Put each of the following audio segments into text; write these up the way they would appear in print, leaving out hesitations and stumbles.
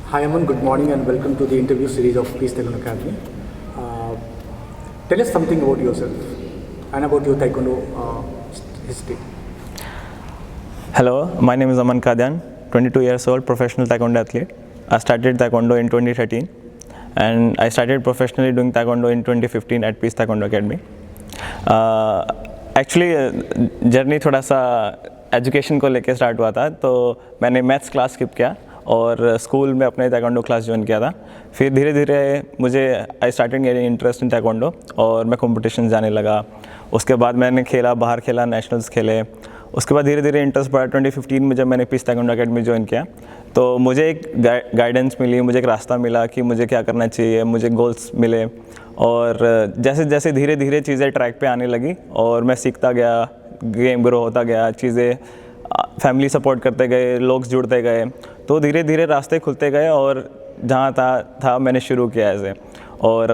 Hi Aman, good morning and welcome to the interview series of Peace Taekwondo Academy. Tell us something about yourself and about your Taekwondo history. Hello, my name is Aman Kadian, 22 years old, professional Taekwondo athlete. I started Taekwondo in 2013 and I started professionally doing Taekwondo in 2015 at Peace Taekwondo Academy. Actually journey थोड़ा सा education को लेके start हुआ था, तो मैंने maths class skip किया और स्कूल में अपने ताइक्वांडो क्लास ज्वाइन किया था। फिर धीरे धीरे मुझे I started getting interest in taekwondo और मैं कॉम्पिटिशन जाने लगा। उसके बाद मैंने खेला, बाहर खेला, नेशनल्स खेले। उसके बाद धीरे धीरे इंटरेस्ट बढ़ा। 2015 में जब मैंने पीस ताइक्वांडो अकेडमी ज्वाइन किया तो मुझे एक गाइडेंस मिली, मुझे एक रास्ता मिला कि मुझे क्या करना चाहिए, मुझे गोल्स मिले और जैसे जैसे धीरे धीरे चीज़ें ट्रैक पे आने लगी और मैं सीखता गया, गेम ग्रो होता गया, चीज़ें फैमिली सपोर्ट करते गए, लोग जुड़ते गए, तो धीरे धीरे रास्ते खुलते गए और जहाँ था मैंने शुरू किया ऐसे। और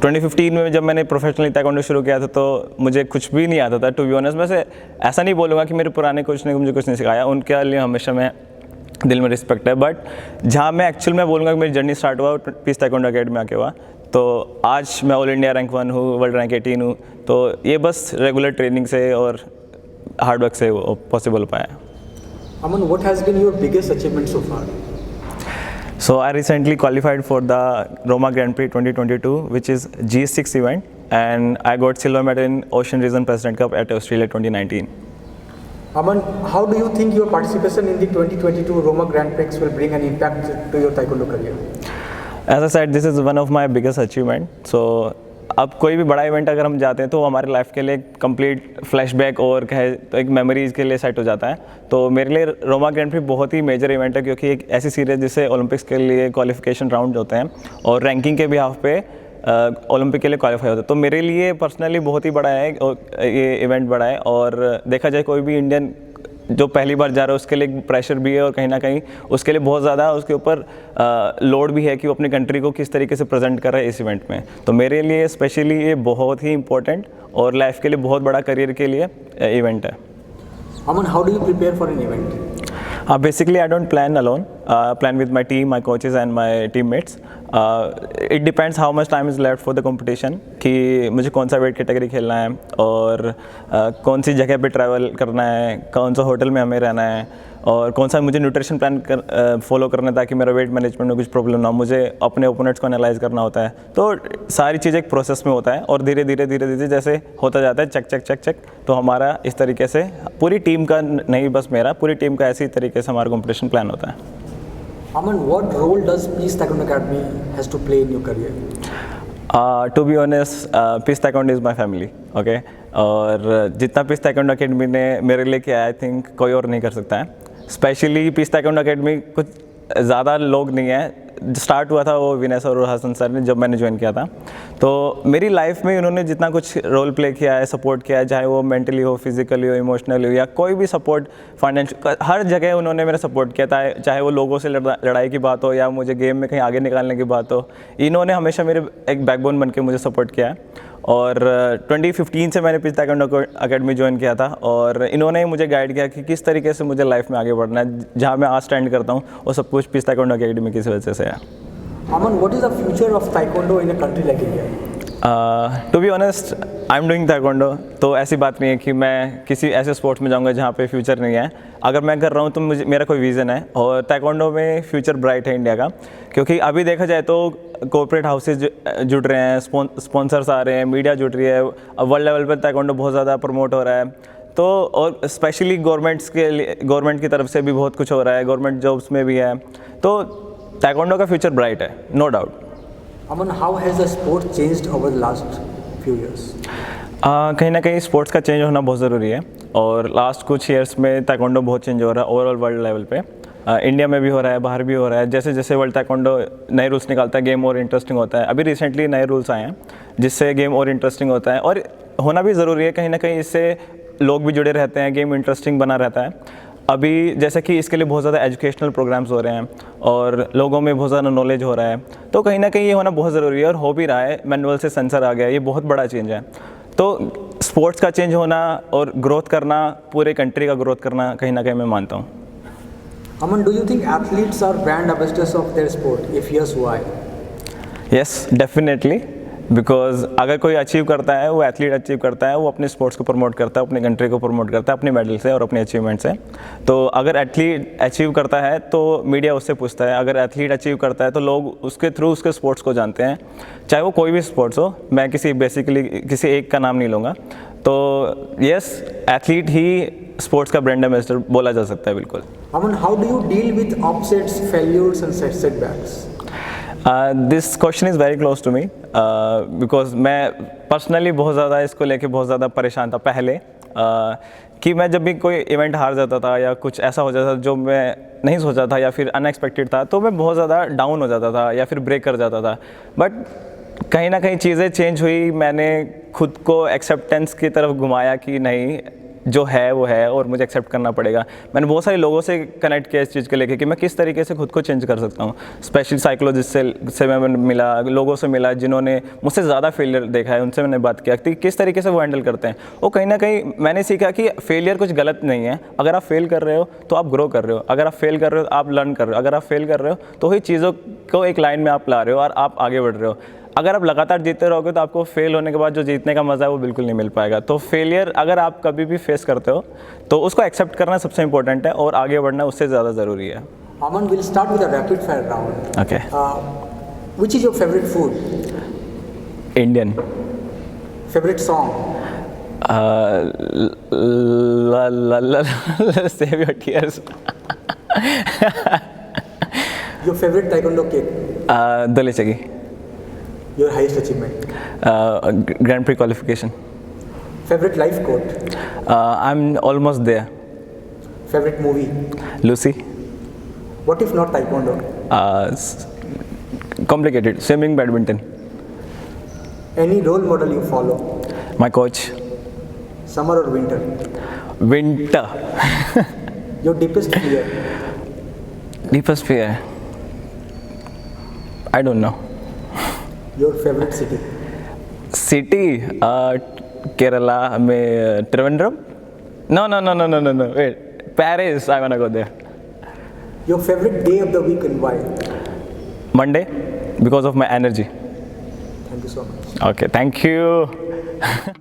2015 में जब मैंने प्रोफेशनली ताइक्वांडो शुरू किया था तो मुझे कुछ भी नहीं आता था, टू बी ऑनेस्ट। वैसे ऐसा नहीं बोलूँगा कि मेरे पुराने कोच ने मुझे कुछ नहीं सिखाया, उनके लिए हमेशा मैं दिल में रिस्पेक्ट है। बट जहाँ मैं एक्चुअल में बोलूँगा कि मेरी जर्नी स्टार्ट हुआ पीस ताइक्वांडो अकेडमी आके हुआ, तो आज मैं ऑल इंडिया रैंक 1 हूँ, वर्ल्ड रैंक 18 हूँ। तो ये बस रेगुलर ट्रेनिंग से और हार्डवर्क से पॉसिबल हो पाया। Aman, what has been your biggest achievement so far? So I recently qualified for the Roma Grand Prix 2022, which is G6 event, and I got silver medal in Ocean Region President Cup at Australia 2019. Aman, how do you think your participation in the 2022 Roma Grand Prix will bring an impact to your Taekwondo career? As I said, this is one of my biggest achievement. So अब कोई भी बड़ा event अगर हम जाते हैं तो हमारे लाइफ के लिए कंप्लीट फ्लैशबैक और कहे तो एक मेमोरीज़ के लिए सेट हो जाता है। तो मेरे लिए रोमा ग्रैंड प्री बहुत ही मेजर इवेंट है, क्योंकि एक ऐसी सीरीज़ जिससे ओलंपिक्स के लिए क्वालिफिकेशन राउंड होते हैं और रैंकिंग के भी हाफ पे ओलंपिक के लिए क्वालिफाई होता है। तो मेरे लिए पर्सनली बहुत ही बड़ा है ये इवेंट, बड़ा है। और देखा जाए कोई भी इंडियन जो पहली बार जा रहा है उसके लिए प्रेशर भी है और कहीं ना कहीं उसके लिए बहुत ज़्यादा उसके ऊपर लोड भी है कि वो अपनी कंट्री को किस तरीके से प्रेजेंट कर रहा है इस इवेंट में। तो मेरे लिए स्पेशली ये बहुत ही इंपॉर्टेंट और लाइफ के लिए बहुत बड़ा करियर के लिए इवेंट है। Aman, how do you prepare for an event? Basically, I don't plan alone. Plan with my team, my coaches and my teammates. It depends how much time is left for the competition कि मुझे कौन सा weight category खेलना है और कौन सी जगह पे ट्रैवल करना है, कौन सा होटल में हमें रहना है और कौन सा मुझे न्यूट्रिशन प्लान फॉलो करना है ताकि मेरा वेट मैनेजमेंट में कुछ प्रॉब्लम ना हो। मुझे अपने ओपोनेंट्स को एनालाइज करना होता है। तो सारी चीज़ें एक प्रोसेस में होता है और धीरे धीरे जैसे होता जाता है चेक, तो हमारा इस तरीके से पूरी टीम का, नहीं बस मेरा, पूरी टीम का ऐसी तरीके से हमारा कॉम्पिटिशन प्लान होता है। Aman, what role does Peace Taekwondo Academy has to play in your career? To be honest, peace taekwondo is my family, okay. और जितना पीस ताइक्वांडो अकेडमी ने मेरे लिए किया, आई थिंक कोई और नहीं कर सकता है। स्पेशली पीस ताइक्वांडो अकेडमी कुछ ज़्यादा लोग नहीं है। स्टार्ट हुआ था वो विनय सर और हसन सर ने जब मैंने ज्वाइन किया था। तो मेरी लाइफ में उन्होंने जितना कुछ रोल प्ले किया है, सपोर्ट किया है, चाहे वो मेंटली हो, फिजिकली हो, इमोशनली हो या कोई भी सपोर्ट, फाइनेंशियल, हर जगह उन्होंने मेरा सपोर्ट किया था। चाहे वो लोगों से लड़ाई की बात हो या मुझे गेम में कहीं आगे निकालने की बात हो, इन्होंने हमेशा मेरे एक बैकबोन बन के मुझे सपोर्ट किया है। और 2015 से मैंने पीस ताइक्वांडो अकेडमी ज्वाइन किया था और इन्होंने ही मुझे गाइड किया कि किस तरीके से मुझे लाइफ में आगे बढ़ना है। जहाँ मैं आज स्टैंड करता हूँ वो सब कुछ पीस ताइक्वांडो अकेडमी की वजह से है। Aman, what is the future of Taekwondo in a country like India? To be honest, I am doing taekwondo, तो ऐसी बात नहीं है कि मैं किसी ऐसे स्पोर्ट्स में जाऊंगा जहाँ पे फ्यूचर नहीं है। अगर मैं कर रहा हूँ तो मेरा कोई विज़न है और ताइक्वांडो में फ्यूचर ब्राइट है इंडिया का, क्योंकि अभी देखा जाए तो कॉर्पोरेट हाउसेज जुड़ रहे हैं, स्पॉन्सर्स आ रहे हैं, मीडिया जुड़ रही है, वर्ल्ड लेवल पर ताइक्वांडो बहुत ज़्यादा प्रमोट हो रहा है। तो और स्पेशली गवर्नमेंट की तरफ से भी बहुत कुछ हो रहा है, गवर्नमेंट जॉब्स में भी है। तो ताइक्वांडो का फ्यूचर ब्राइट है, no doubt. Aman, how has the sport changed over the last few years? कहीं ना कहीं स्पोर्ट्स का चेंज होना बहुत ज़रूरी है और लास्ट कुछ ईयर्स में ताइक्वांडो बहुत चेंज हो रहा है ओवरऑल वर्ल्ड लेवल पे। इंडिया में भी हो रहा है, बाहर भी हो रहा है। जैसे जैसे वर्ल्ड ताइक्वांडो नए रूल्स निकालता है, गेम और इंटरेस्टिंग होता है। अभी रिसेंटली नए रूल्स आए हैं जिससे गेम और इंटरेस्टिंग होता है और होना भी ज़रूरी है। कहीं ना कहीं इससे लोग भी जुड़े रहते हैं, गेम इंटरेस्टिंग बना रहता है। अभी जैसे कि इसके लिए बहुत ज़्यादा एजुकेशनल प्रोग्राम्स हो रहे हैं और लोगों में बहुत ज़्यादा नॉलेज हो रहा है, तो कहीं ना कहीं ये होना बहुत ज़रूरी है और हो भी रहा है। मैनुअल से सेंसर आ गया, ये बहुत बड़ा चेंज है। तो स्पोर्ट्स का चेंज होना और ग्रोथ करना, पूरे कंट्री का ग्रोथ करना, कहीं ना कहीं मैं मानता हूँ। Aman, do you think athletes are brand ambassadors of their sport? If yes, why? Yes definitely, because अगर कोई अचीव करता है, वो एथलीट अचीव करता है, वो अपने स्पोर्ट्स को प्रमोट करता है, अपनी कंट्री को प्रमोट करता है अपने मेडल से और अपने अचीवमेंट से। तो अगर एथलीट अचीव करता है तो मीडिया उससे पूछता है, अगर एथलीट अचीव करता है तो लोग उसके थ्रू उसके स्पोर्ट्स को जानते हैं, चाहे वो कोई भी स्पोर्ट्स हो। मैं किसी एक का नाम नहीं लूँगा। तो यस, एथलीट ही स्पोर्ट्स का ब्रांड एम्बेसडर बोला जा सकता है, बिल्कुल। Aman, how do you deal with upsets, failures and setbacks? This question is very close to me, because मैं पर्सनली बहुत ज़्यादा इसको लेके बहुत ज़्यादा परेशान था पहले, कि मैं जब भी कोई इवेंट हार जाता था या कुछ ऐसा हो जाता था जो मैं नहीं सोचा था या फिर अनएक्सपेक्टेड था, तो मैं बहुत ज़्यादा डाउन हो जाता था या फिर ब्रेक कर जाता था। बट कहीं ना कहीं चीज़ें चेंज हुई, मैंने खुद को एक्सेप्टेंस की तरफ घुमाया कि नहीं, जो है वो है और मुझे एक्सेप्ट करना पड़ेगा। मैंने बहुत सारे लोगों से कनेक्ट किया इस चीज़ को लेके कि मैं किस तरीके से खुद को चेंज कर सकता हूँ। स्पेशली साइकोलॉजिस्ट से मैं मिला, लोगों से मिला जिन्होंने मुझसे ज़्यादा फेलियर देखा है, उनसे मैंने बात किया कि किस तरीके से वो हैंडल करते हैं। और कहीं ना कहीं मैंने सीखा कि फेलियर कुछ गलत नहीं है। अगर आप फेल कर रहे हो तो आप ग्रो कर रहे हो, अगर आप फेल कर रहे हो तो आप लर्न कर रहे हो, अगर आप फेल कर रहे हो तो ही चीज़ों को एक लाइन में आप ला रहे हो और आप आगे बढ़ रहे हो। अगर आप लगातार जीतते रहोगे तो आपको फेल होने के बाद जो जीतने का मज़ा है वो बिल्कुल नहीं मिल पाएगा। तो फेलियर अगर आप कभी भी फेस करते हो तो उसको एक्सेप्ट करना सबसे इंपॉर्टेंट है और आगे बढ़ना उससे ज़्यादा ज़रूरी है। Aman, we'll start with a rapid fire round. Okay. Which is your favorite food? Indian. Favorite song? Save your tears. Your favorite taekwondo kick? दले चगी। Your highest achievement? Grand prix qualification. Favorite life quote? I am almost there. Favorite movie? Lucy. What if not taekwondo? Complicated. Swimming, badminton. Any role model you follow? My coach. Summer or winter? Winter. Your deepest fear? Deepest fear. I don't know. Your favorite city? City. Kerala में Trivandrum. No. Wait. Paris. I wanna go there. Your favorite day of the week and why? Monday, because of my energy. Thank you so much. Okay. Thank you.